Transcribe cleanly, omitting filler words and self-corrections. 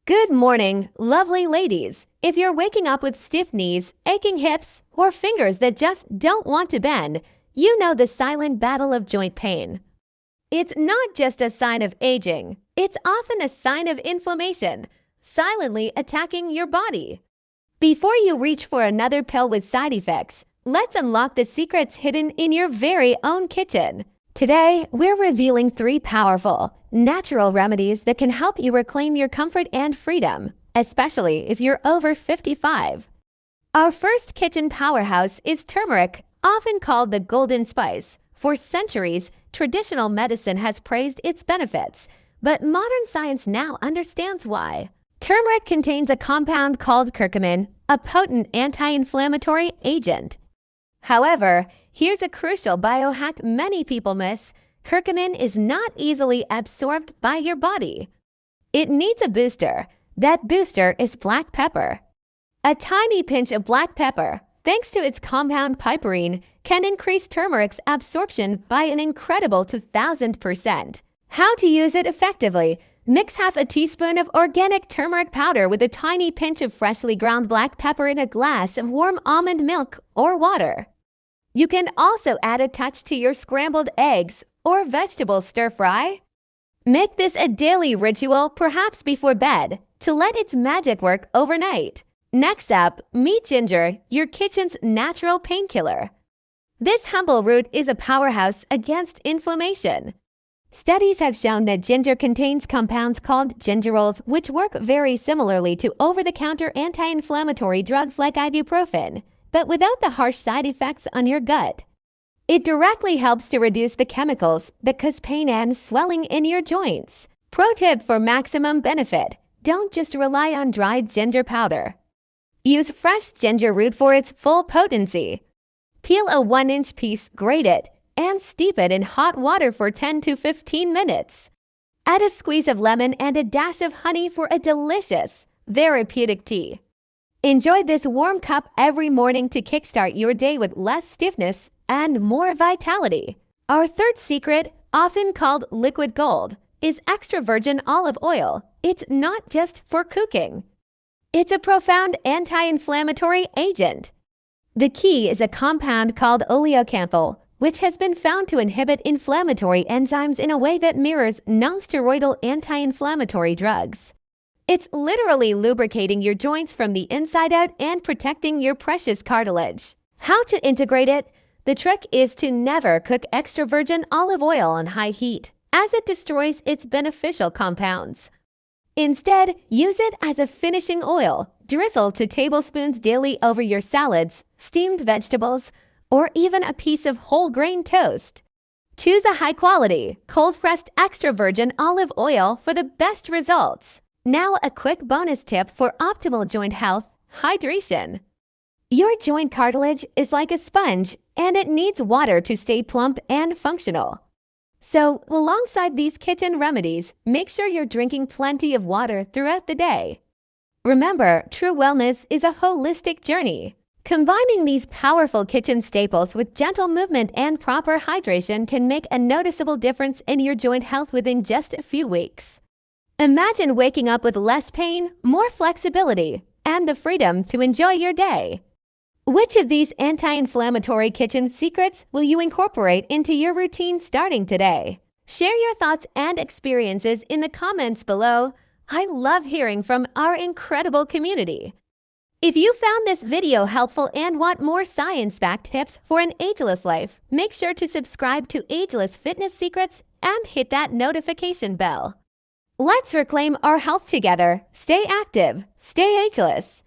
Good morning, lovely ladies. If you're waking up with stiff knees, aching hips, or fingers that just don't want to bend, you know the silent battle of joint pain. It's not just a sign of aging, it's often a sign of inflammation, silently attacking your body. Before you reach for another pill with side effects, let's unlock the secrets hidden in your very own kitchen. Today, we're revealing 3 powerful, natural remedies that can help you reclaim your comfort and freedom, especially if you're over 55. Our first kitchen powerhouse is turmeric, often called the golden spice. For centuries, traditional medicine has praised its benefits, but modern science now understands why. Turmeric contains a compound called curcumin, a potent anti-inflammatory agent. However, here's a crucial biohack many people miss. Curcumin is not easily absorbed by your body. It needs a booster. That booster is black pepper. A tiny pinch of black pepper, thanks to its compound piperine, can increase turmeric's absorption by an incredible 2,000%. How to use it effectively? Mix half a teaspoon of organic turmeric powder with a tiny pinch of freshly ground black pepper in a glass of warm almond milk or water. You can also add a touch to your scrambled eggs or vegetable stir-fry. Make this a daily ritual, perhaps before bed, to let its magic work overnight. Next up, meet ginger, your kitchen's natural painkiller. This humble root is a powerhouse against inflammation. Studies have shown that ginger contains compounds called gingerols, which work very similarly to over-the-counter anti-inflammatory drugs like ibuprofen, but without the harsh side effects on your gut. It directly helps to reduce the chemicals that cause pain and swelling in your joints. Pro tip for maximum benefit: don't just rely on dried ginger powder. Use fresh ginger root for its full potency. Peel a 1-inch piece, grate it, and steep it in hot water for 10 to 15 minutes. Add a squeeze of lemon and a dash of honey for a delicious, therapeutic tea. Enjoy this warm cup every morning to kickstart your day with less stiffness and more vitality. Our third secret, often called liquid gold, is extra virgin olive oil. It's not just for cooking. It's a profound anti-inflammatory agent. The key is a compound called oleocanthal, which has been found to inhibit inflammatory enzymes in a way that mirrors non-steroidal anti-inflammatory drugs. It's literally lubricating your joints from the inside out and protecting your precious cartilage. How to integrate it? The trick is to never cook extra virgin olive oil on high heat, as it destroys its beneficial compounds. Instead, use it as a finishing oil. Drizzle 2 tablespoons daily over your salads, steamed vegetables, or even a piece of whole grain toast. Choose a high-quality, cold-pressed extra virgin olive oil for the best results. Now a quick bonus tip for optimal joint health: hydration. Your joint cartilage is like a sponge, and it needs water to stay plump and functional. So, alongside these kitchen remedies, make sure you're drinking plenty of water throughout the day. Remember, true wellness is a holistic journey. Combining these powerful kitchen staples with gentle movement and proper hydration can make a noticeable difference in your joint health within just a few weeks. Imagine waking up with less pain, more flexibility, and the freedom to enjoy your day. Which of these anti-inflammatory kitchen secrets will you incorporate into your routine starting today? Share your thoughts and experiences in the comments below. I love hearing from our incredible community. If you found this video helpful and want more science-backed tips for an ageless life, make sure to subscribe to Ageless Fitness Secrets and hit that notification bell. Let's reclaim our health together. Stay active, stay ageless.